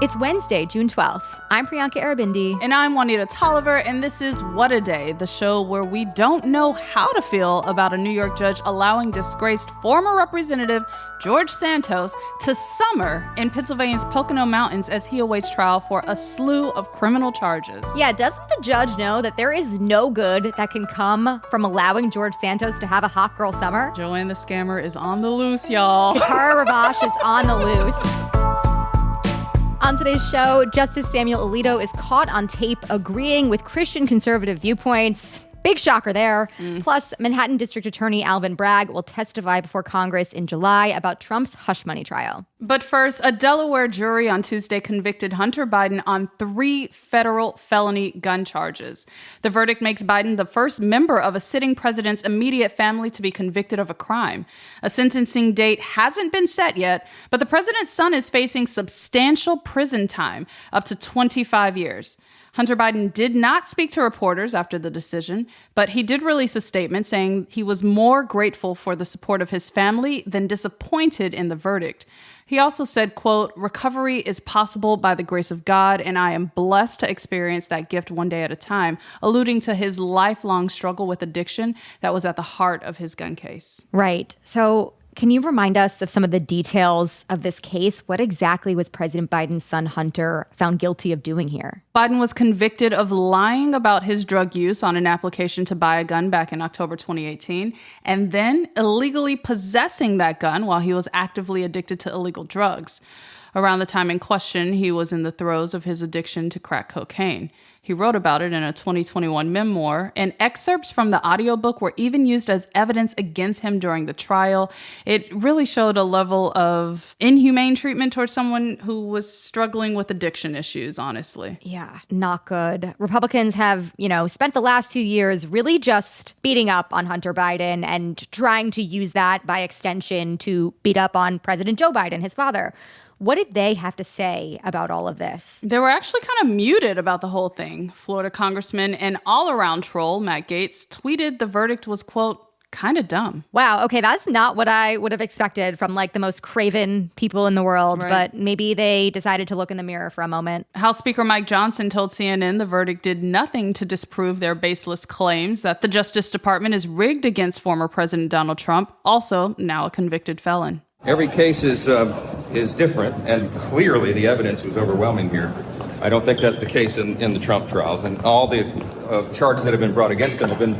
It's Wednesday, June 12th. I'm Priyanka Arabindi. And I'm Juanita Tolliver, and this is What a Day, the show where we don't know how to feel about a New York judge allowing disgraced former Representative George Santos to summer in Pennsylvania's Pocono Mountains as he awaits trial for a slew of criminal charges. Yeah, doesn't the judge know that there is no good that can come from allowing George Santos to have a hot girl summer? Joanne the Scammer is on the loose, y'all. Tara Ravache is on the loose. On today's show, Justice Samuel Alito is caught on tape agreeing with Christian conservative viewpoints. Big shocker there. Plus, Manhattan District Attorney Alvin Bragg will testify before Congress in July about Trump's hush money trial. But first, a Delaware jury on Tuesday convicted Hunter Biden on 3 federal felony gun charges. The verdict makes Biden the first member of a sitting president's immediate family to be convicted of a crime. A sentencing date hasn't been set yet, but the president's son is facing substantial prison time, up to 25 years. Hunter Biden did not speak to reporters after the decision, but he did release a statement saying he was more grateful for the support of his family than disappointed in the verdict. He also said, quote, "Recovery is possible by the grace of God, and I am blessed to experience that gift one day at a time," alluding to his lifelong struggle with addiction that was at the heart of his gun case. Right. So can you remind us of some of the details of this case? What exactly was President Biden's son, Hunter, found guilty of doing here? Biden was convicted of lying about his drug use on an application to buy a gun back in October 2018, and then illegally possessing that gun while he was actively addicted to illegal drugs. Around the time in question, he was in the throes of his addiction to crack cocaine. He wrote about it in a 2021 memoir, and excerpts from the audiobook were even used as evidence against him during the trial. It really showed a level of inhumane treatment towards someone who was struggling with addiction issues, honestly. Yeah, not good. Republicans have, spent the last 2 years really just beating up on Hunter Biden and trying to use that by extension to beat up on President Joe Biden, his father. What did they have to say about all of this? They were actually kind of muted about the whole thing. Florida Congressman and all-around troll Matt Gaetz tweeted the verdict was, quote, kind of dumb. Wow. Okay, that's not what I would have expected from the most craven people in the world, right. But maybe they decided to look in the mirror for a moment. House Speaker Mike Johnson told CNN the verdict did nothing to disprove their baseless claims that the Justice Department is rigged against former President Donald Trump, also now a convicted felon. Every case is different, and clearly the evidence was overwhelming here. I don't think that's the case in the Trump trials, and all the charges that have been brought against him have been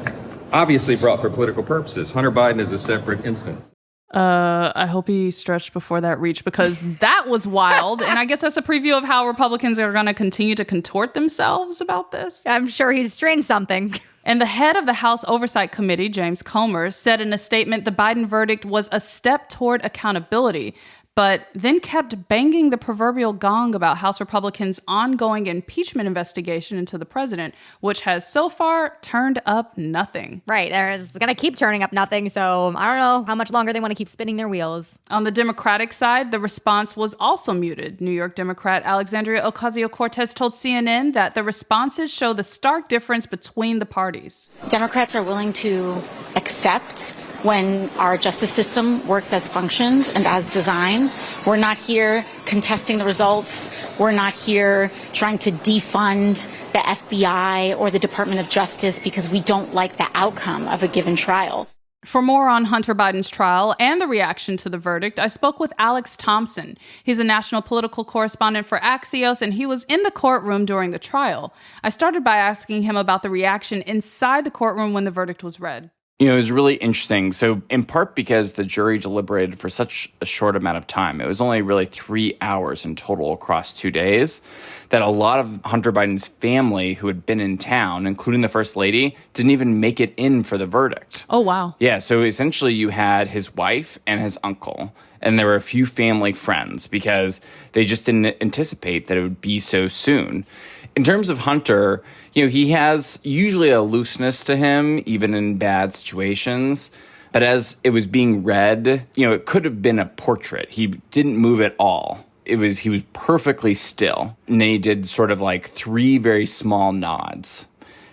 obviously brought for political purposes. Hunter Biden is a separate instance. I hope he stretched before that reach, because that was wild. And I guess that's a preview of how Republicans are going to continue to contort themselves about this. I'm sure he's strained something. And the head of the House Oversight Committee, James Comer, said in a statement the Biden verdict was a step toward accountability, but then kept banging the proverbial gong about House Republicans' ongoing impeachment investigation into the president, which has so far turned up nothing. Right. They're going to keep turning up nothing, so I don't know how much longer they want to keep spinning their wheels. On the Democratic side, the response was also muted. New York Democrat Alexandria Ocasio-Cortez told CNN that the responses show the stark difference between the parties. Democrats are willing to accept when our justice system works as functioned and as designed. We're not here contesting the results. We're not here trying to defund the FBI or the Department of Justice because we don't like the outcome of a given trial. For more on Hunter Biden's trial and the reaction to the verdict, I spoke with Alex Thompson. He's a national political correspondent for Axios, and he was in the courtroom during the trial. I started by asking him about the reaction inside the courtroom when the verdict was read. It was really interesting. So in part because the jury deliberated for such a short amount of time, it was only really 3 hours in total across 2 days, that a lot of Hunter Biden's family who had been in town, including the First Lady, didn't even make it in for the verdict. Oh, wow. Yeah, so essentially you had his wife and his uncle, and there were a few family friends because they just didn't anticipate that it would be so soon. In terms of Hunter, he has usually a looseness to him, even in bad situations. But as it was being read, it could have been a portrait. He didn't move at all. He was perfectly still. And then he did sort of 3 very small nods.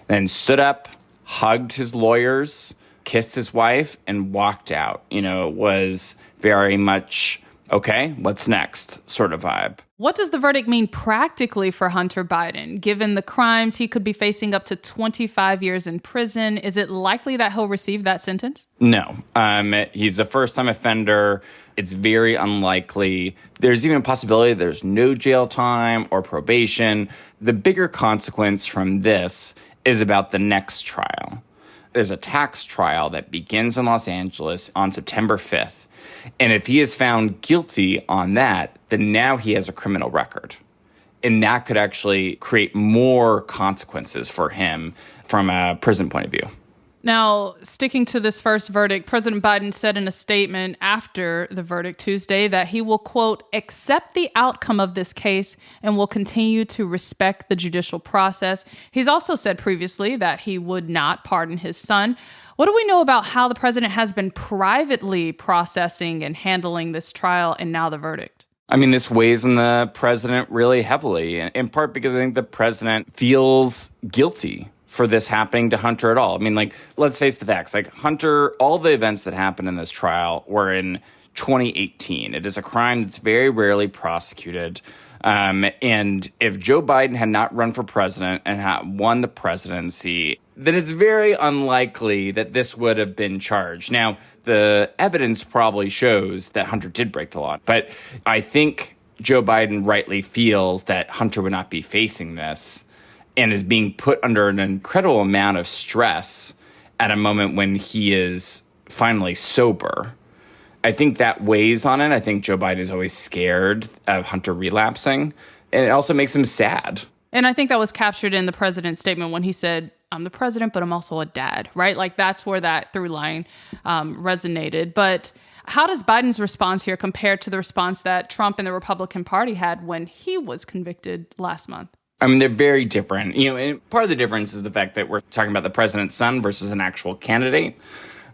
Then stood up, hugged his lawyers, kissed his wife, and walked out. It was very much okay, what's next sort of vibe. What does the verdict mean practically for Hunter Biden? Given the crimes, he could be facing up to 25 years in prison. Is it likely that he'll receive that sentence? No. He's a first-time offender. It's very unlikely. There's even a possibility there's no jail time or probation. The bigger consequence from this is about the next trial. There's a tax trial that begins in Los Angeles on September 5th. And if he is found guilty on that, then now he has a criminal record. And that could actually create more consequences for him from a prison point of view. Now, sticking to this first verdict, President Biden said in a statement after the verdict Tuesday that he will, quote, accept the outcome of this case and will continue to respect the judicial process. He's also said previously that he would not pardon his son. What do we know about how the president has been privately processing and handling this trial and now the verdict? I mean, this weighs on the president really heavily, in part because I think the president feels guilty for this happening to Hunter at all. I mean, like, let's face the facts. Like, Hunter, all the events that happened in this trial were in 2018. It is a crime that's very rarely prosecuted. And if Joe Biden had not run for president and had won the presidency, then it's very unlikely that this would have been charged. Now, the evidence probably shows that Hunter did break the law, but I think Joe Biden rightly feels that Hunter would not be facing this and is being put under an incredible amount of stress at a moment when he is finally sober. I think that weighs on it. I think Joe Biden is always scared of Hunter relapsing, and it also makes him sad. And I think that was captured in the president's statement when he said, I'm the president, but I'm also a dad, right? Like, that's where that through line resonated. But how does Biden's response here compare to the response that Trump and the Republican Party had when he was convicted last month? I mean, they're very different. And part of the difference is the fact that we're talking about the president's son versus an actual candidate.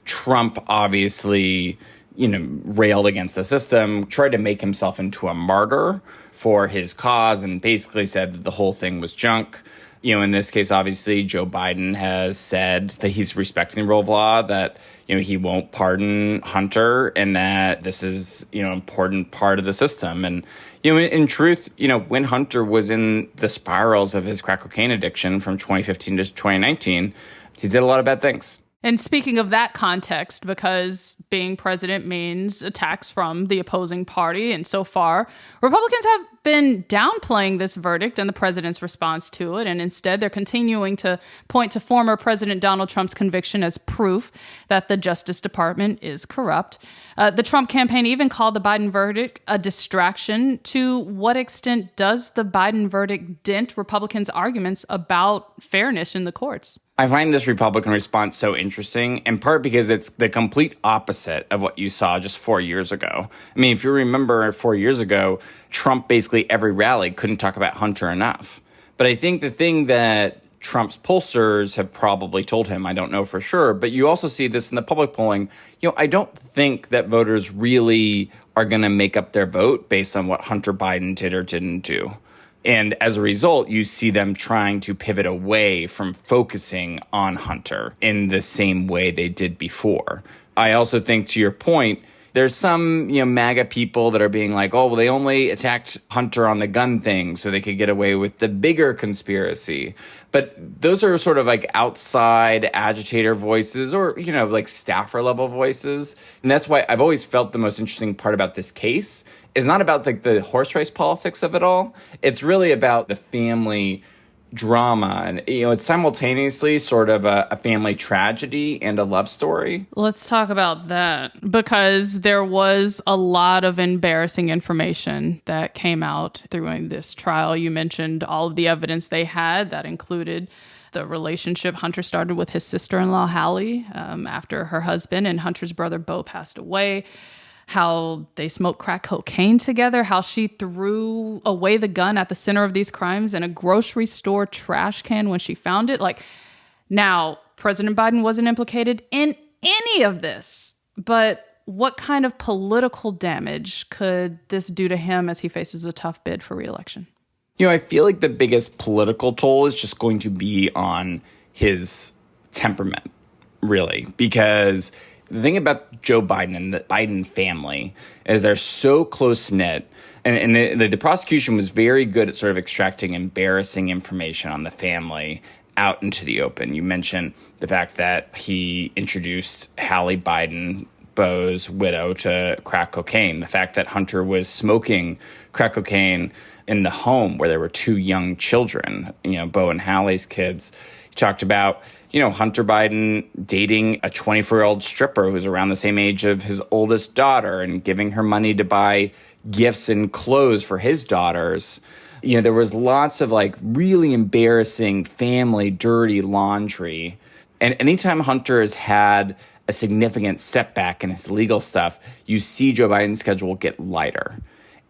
Trump obviously, railed against the system, tried to make himself into a martyr for his cause, and basically said that the whole thing was junk. In this case, obviously, Joe Biden has said that he's respecting the rule of law, that, he won't pardon Hunter, and that this is, an important part of the system. And, in truth, when Hunter was in the spirals of his crack cocaine addiction from 2015 to 2019, he did a lot of bad things. And speaking of that context, because being president means attacks from the opposing party, and so far, Republicans have been downplaying this verdict and the president's response to it, and instead they're continuing to point to former President Donald Trump's conviction as proof that the Justice Department is corrupt. The Trump campaign even called the Biden verdict a distraction. To what extent does the Biden verdict dent Republicans' arguments about fairness in the courts? I find this Republican response so interesting, in part because it's the complete opposite of what you saw just 4 years ago. I mean, if you remember 4 years ago, Trump basically every rally couldn't talk about Hunter enough. But I think the thing that Trump's pollsters have probably told him, I don't know for sure, but you also see this in the public polling, I don't think that voters really are going to make up their vote based on what Hunter Biden did or didn't do. And as a result, you see them trying to pivot away from focusing on Hunter in the same way they did before. I also think, to your point, there's some, MAGA people that are being like, oh, well, they only attacked Hunter on the gun thing so they could get away with the bigger conspiracy. But those are sort of like outside agitator voices or, like staffer level voices. And that's why I've always felt the most interesting part about this case is not about the horse race politics of it all. It's really about the family drama. And, it's simultaneously sort of a family tragedy and a love story. Let's talk about that, because there was a lot of embarrassing information that came out through this trial. You mentioned all of the evidence they had that included the relationship Hunter started with his sister-in-law, Hallie, after her husband and Hunter's brother, Beau, passed away. How they smoked crack cocaine together, how she threw away the gun at the center of these crimes in a grocery store trash can when she found it. Now, President Biden wasn't implicated in any of this, but what kind of political damage could this do to him as he faces a tough bid for re-election? I feel like the biggest political toll is just going to be on his temperament, really, because The thing about Joe Biden and the Biden family is they're so close-knit. And the prosecution was very good at sort of extracting embarrassing information on the family out into the open. You mentioned the fact that he introduced Hallie Biden, Beau's widow, to crack cocaine. The fact that Hunter was smoking crack cocaine in the home where there were 2 young children, Beau and Hallie's kids. He talked about, Hunter Biden dating a 24-year-old stripper who's around the same age of his oldest daughter and giving her money to buy gifts and clothes for his daughters. There was lots of really embarrassing family dirty laundry. And anytime Hunter has had a significant setback in his legal stuff, you see Joe Biden's schedule get lighter.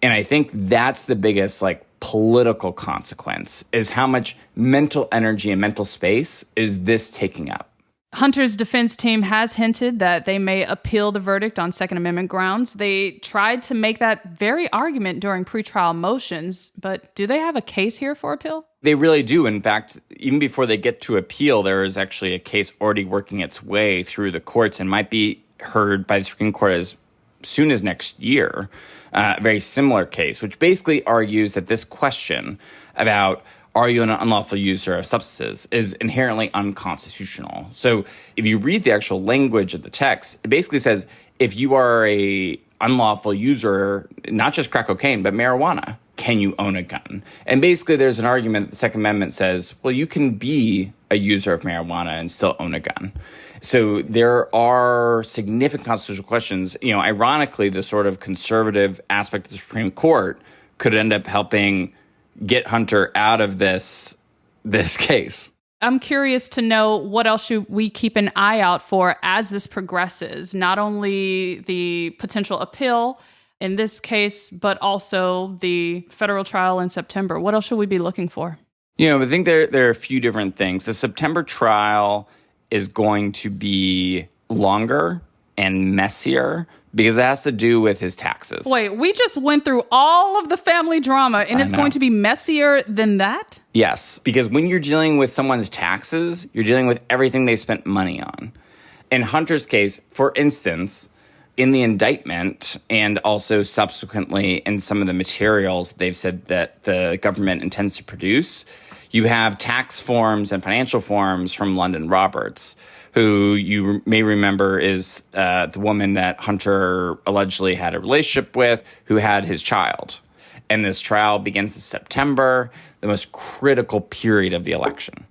And I think that's the biggest political consequence, is how much mental energy and mental space is this taking up. Hunter's defense team has hinted that they may appeal the verdict on Second Amendment grounds. They tried to make that very argument during pretrial motions, but do they have a case here for appeal? They really do. In fact, even before they get to appeal, there is actually a case already working its way through the courts and might be heard by the Supreme Court as soon as next year. A very similar case, which basically argues that this question about are you an unlawful user of substances is inherently unconstitutional. So if you read the actual language of the text, it basically says if you are a unlawful user, not just crack cocaine, but marijuana, can you own a gun? And basically there's an argument that the Second Amendment says, well, you can be a user of marijuana and still own a gun. So there are significant constitutional questions. Ironically, the sort of conservative aspect of the Supreme Court could end up helping get Hunter out of this case. I'm curious to know what else should we keep an eye out for as this progresses, not only the potential appeal in this case, but also the federal trial in September. What else should we be looking for? I think there are a few different things. The September trial is going to be longer and messier because it has to do with his taxes. Wait, we just went through all of the family drama and it's going to be messier than that? Yes, because when you're dealing with someone's taxes, you're dealing with everything they spent money on. In Hunter's case, for instance, in the indictment and also subsequently in some of the materials they've said that the government intends to produce, you have tax forms and financial forms from London Roberts, who you may remember is the woman that Hunter allegedly had a relationship with, who had his child. And this trial begins in September, the most critical period of the election.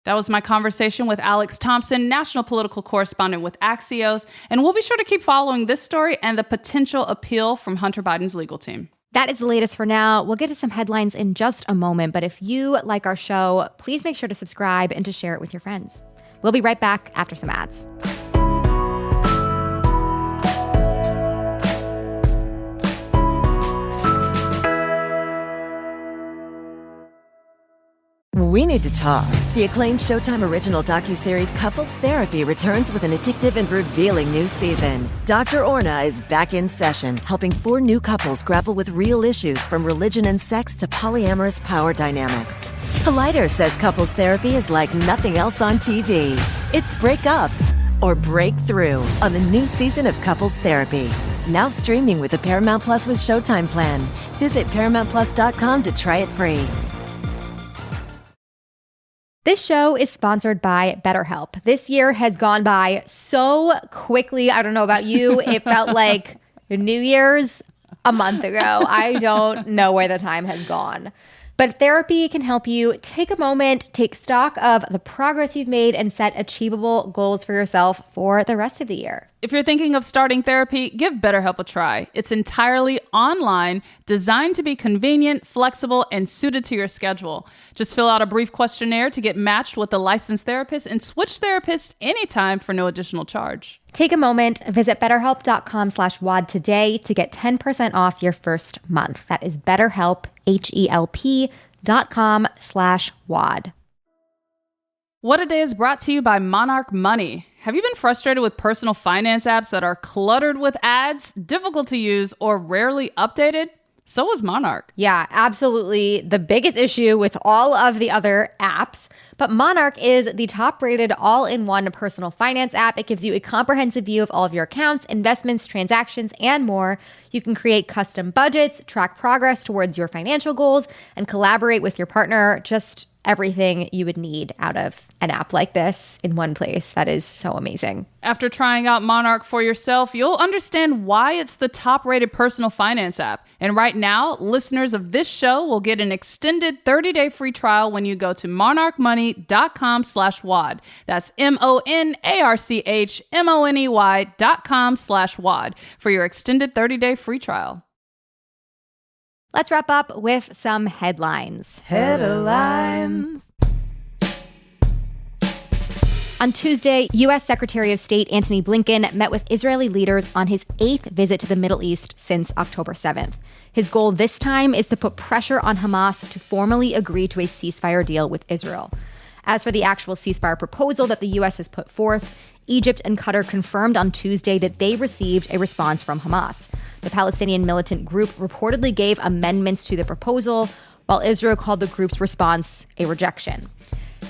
That was my conversation with Alex Thompson, national political correspondent with Axios. And we'll be sure to keep following this story and the potential appeal from Hunter Biden's legal team. That is the latest for now. We'll get to some headlines in just a moment. But if you like our show, please make sure to subscribe and to share it with your friends. We'll be right back after some ads. We need to talk. The acclaimed Showtime original docuseries Couples Therapy returns with an addictive and revealing new season. Dr. Orna is back in session, helping 4 new couples grapple with real issues from religion and sex to polyamorous power dynamics. Collider says couples therapy is like nothing else on TV. It's break up or break through on the new season of Couples Therapy. Now streaming with the Paramount Plus with Showtime plan. Visit ParamountPlus.com to try it free. This show is sponsored by BetterHelp. This year has gone by so quickly. I don't know about you. It felt like New Year's a month ago. I don't know where the time has gone. But therapy can help you take a moment, take stock of the progress you've made, and set achievable goals for yourself for the rest of the year. If you're thinking of starting therapy, give BetterHelp a try. It's entirely online, designed to be convenient, flexible, and suited to your schedule. Just fill out a brief questionnaire to get matched with a licensed therapist and switch therapists anytime for no additional charge. Take a moment, visit betterhelp.com/WAD today to get 10% off your first month. That is BetterHelp, HELP.com/WAD. What a Day is brought to you by Monarch Money. Have you been frustrated with personal finance apps that are cluttered with ads, difficult to use, or rarely updated? So was Monarch. Yeah, absolutely. The biggest issue with all of the other apps. But Monarch is the top-rated all-in-one personal finance app. It gives you a comprehensive view of all of your accounts, investments, transactions, and more. You can create custom budgets, track progress towards your financial goals, and collaborate with your partner. Just everything you would need out of an app like this in one place. That is so amazing. After trying out Monarch for yourself, you'll understand why it's the top-rated personal finance app. And right now, listeners of this show will get an extended 30-day free trial when you go to monarchmoney.com/WAD. That's monarchmoney.com/WAD for your extended 30-day free trial. Let's wrap up with some headlines. Headlines. On Tuesday, U.S. Secretary of State Antony Blinken met with Israeli leaders on his 8th visit to the Middle East since October 7th. His goal this time is to put pressure on Hamas to formally agree to a ceasefire deal with Israel. As for the actual ceasefire proposal that the U.S. has put forth, Egypt and Qatar confirmed on Tuesday that they received a response from Hamas. The Palestinian militant group reportedly gave amendments to the proposal, while Israel called the group's response a rejection.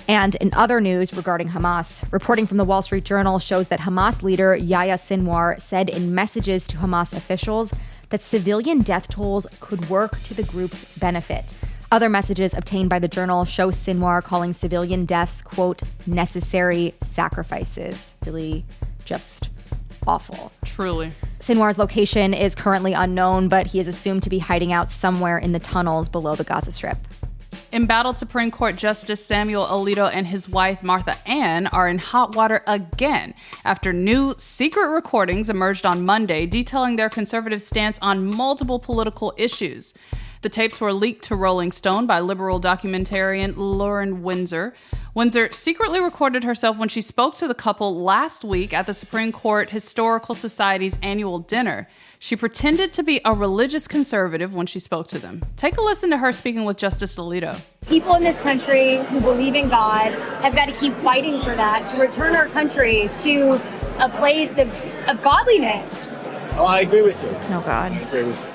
And in other news regarding Hamas, reporting from the Wall Street Journal shows that Hamas leader Yahya Sinwar said in messages to Hamas officials that civilian death tolls could work to the group's benefit. Other messages obtained by the Journal show Sinwar calling civilian deaths, quote, necessary sacrifices. Really just awful. Truly. Sinwar's location is currently unknown, but he is assumed to be hiding out somewhere in the tunnels below the Gaza Strip. Embattled Supreme Court Justice Samuel Alito and his wife, Martha Ann, are in hot water again after new secret recordings emerged on Monday detailing their conservative stance on multiple political issues. The tapes were leaked to Rolling Stone by liberal documentarian Lauren Windsor. Windsor secretly recorded herself when she spoke to the couple last week at the Supreme Court Historical Society's annual dinner. She pretended to be a religious conservative when she spoke to them. Take a listen to her speaking with Justice Alito. People in this country who believe in God have got to keep fighting for that, to return our country to a place of godliness. Oh, I agree with you. Oh, God. I agree with you.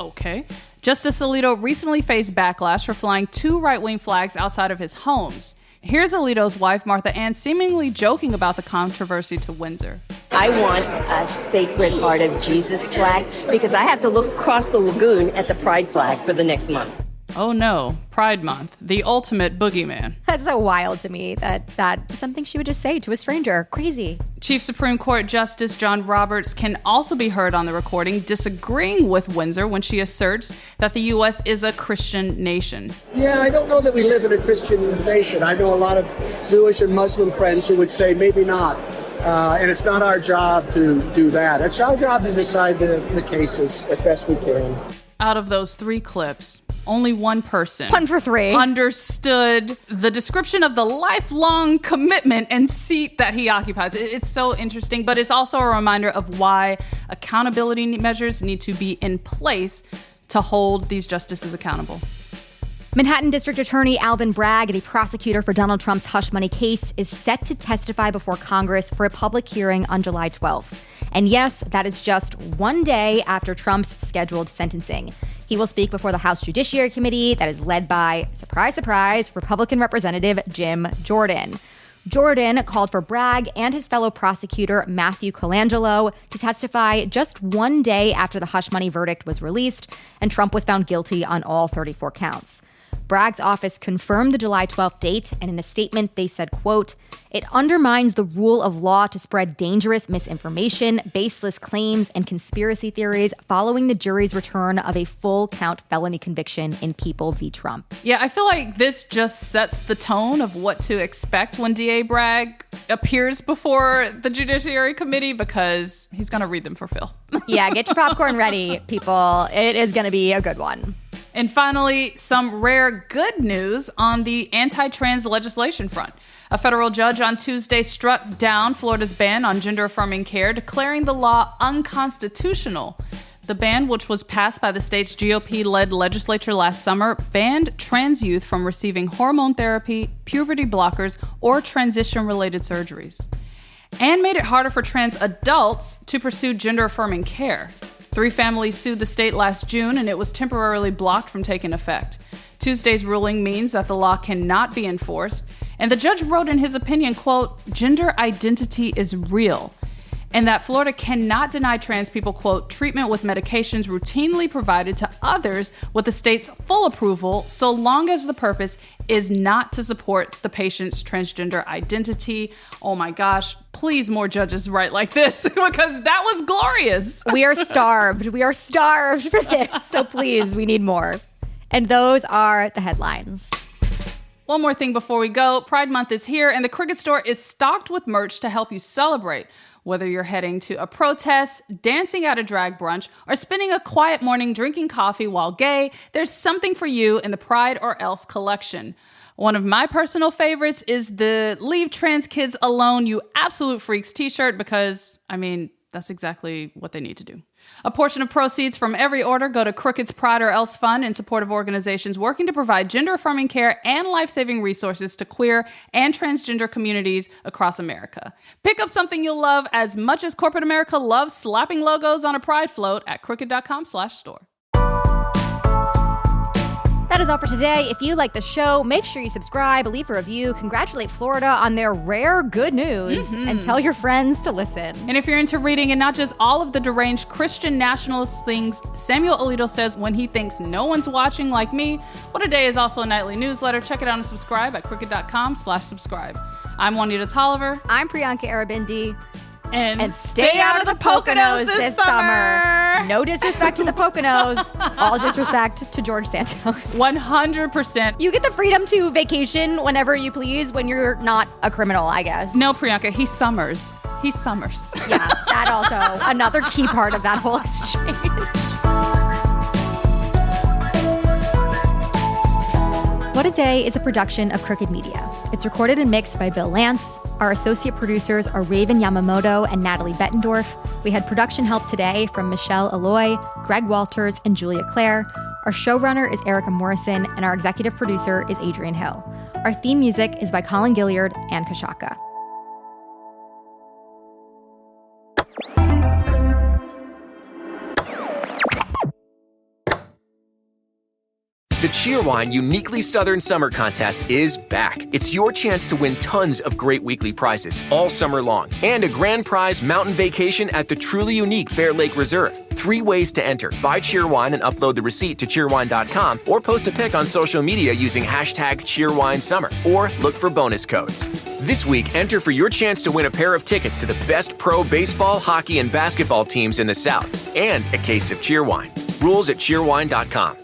Okay. Justice Alito recently faced backlash for flying 2 right-wing flags outside of his homes. Here's Alito's wife, Martha Ann, seemingly joking about the controversy to Windsor. I want a Sacred Heart of Jesus flag because I have to look across the lagoon at the Pride flag for the next month. Oh no, Pride Month, the ultimate boogeyman. That's so wild to me that's something she would just say to a stranger. Crazy. Chief Supreme Court Justice John Roberts can also be heard on the recording disagreeing with Windsor when she asserts that the U.S. is a Christian nation. Yeah, I don't know that we live in a Christian nation. I know a lot of Jewish and Muslim friends who would say maybe not. And it's not our job to do that. It's our job to decide the cases as best we can. Out of those 3 clips, only one person 1 for 3 understood the description of the lifelong commitment and seat that he occupies. It's so interesting, but it's also a reminder of why accountability measures need to be in place to hold these justices accountable. Manhattan District Attorney Alvin Bragg, the prosecutor for Donald Trump's hush money case, is set to testify before Congress for a public hearing on July 12th. And yes, that is just one day after Trump's scheduled sentencing. He will speak before the House Judiciary Committee that is led by, surprise, surprise, Republican Representative Jim Jordan. Jordan called for Bragg and his fellow prosecutor, Matthew Colangelo, to testify just one day after the hush money verdict was released, and Trump was found guilty on all 34 counts. Bragg's office confirmed the July 12th date, and in a statement, they said, quote, "It undermines the rule of law to spread dangerous misinformation, baseless claims, and conspiracy theories following the jury's return of a full-count felony conviction in People v. Trump." Yeah, I feel like this just sets the tone of what to expect when DA Bragg appears before the Judiciary Committee, because he's going to read them for Phil. Yeah, get your popcorn ready, people. It is going to be a good one. And finally, some rare good news on the anti-trans legislation front. A federal judge on Tuesday struck down Florida's ban on gender-affirming care, declaring the law unconstitutional. The ban, which was passed by the state's GOP-led legislature last summer, banned trans youth from receiving hormone therapy, puberty blockers, or transition-related surgeries, and made it harder for trans adults to pursue gender-affirming care. 3 families sued the state last June, and it was temporarily blocked from taking effect. Tuesday's ruling means that the law cannot be enforced, and the judge wrote in his opinion, quote, "Gender identity is real," and that Florida cannot deny trans people, quote, "treatment with medications routinely provided to others with the state's full approval, so long as the purpose is not to support the patient's transgender identity." Oh my gosh, please more judges write like this because that was glorious. We are starved. We are starved for this. So please, we need more. And those are the headlines. One more thing before we go. Pride Month is here, and the Cricket Store is stocked with merch to help you celebrate. Whether you're heading to a protest, dancing at a drag brunch, or spending a quiet morning drinking coffee while gay, there's something for you in the Pride or Else collection. One of my personal favorites is the "Leave Trans Kids Alone, You Absolute Freaks" t-shirt because, that's exactly what they need to do. A portion of proceeds from every order go to Crooked's Pride or Else Fund in support of organizations working to provide gender-affirming care and life-saving resources to queer and transgender communities across America. Pick up something you'll love as much as corporate America loves slapping logos on a pride float at crooked.com/store. That is all for today. If you like the show, make sure you subscribe, leave a review, congratulate Florida on their rare good news, and tell your friends to listen. And if you're into reading and not just all of the deranged Christian nationalist things Samuel Alito says when he thinks no one's watching like me, What a Day is also a nightly newsletter. Check it out and subscribe at crooked.com/subscribe. I'm Juanita Tolliver. I'm Priyanka Arabindi. And stay out of the Poconos this summer. No disrespect to the Poconos. All disrespect to George Santos. 100%. You get the freedom to vacation whenever you please when you're not a criminal, I guess. No, Priyanka, he summers. He summers. Yeah, that also. Another key part of that whole exchange. What a Day is a production of Crooked Media. It's recorded and mixed by Bill Lance. Our associate producers are Raven Yamamoto and Natalie Bettendorf. We had production help today from Michelle Alloy, Greg Walters, and Julia Clare. Our showrunner is Erica Morrison, and our executive producer is Adrian Hill. Our theme music is by Colin Gilliard and Kashaka. The Cheerwine Uniquely Southern Summer Contest is back. It's your chance to win tons of great weekly prizes all summer long and a grand prize mountain vacation at the truly unique Bear Lake Reserve. 3 ways to enter. Buy Cheerwine and upload the receipt to cheerwine.com or post a pic on social media using hashtag CheerWineSummer or look for bonus codes. This week, enter for your chance to win a pair of tickets to the best pro baseball, hockey, and basketball teams in the South and a case of Cheerwine. Rules at cheerwine.com.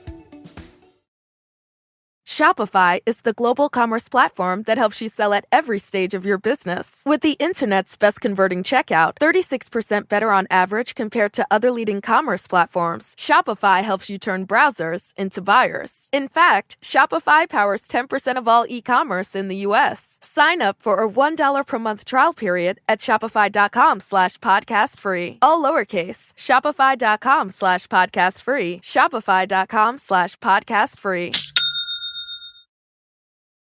Shopify is the global commerce platform that helps you sell at every stage of your business. With the internet's best converting checkout, 36% better on average compared to other leading commerce platforms, Shopify helps you turn browsers into buyers. In fact, Shopify powers 10% of all e-commerce in the U.S. Sign up for a $1 per month trial period at shopify.com/podcastfree. All lowercase, shopify.com/podcastfree, shopify.com/podcastfree.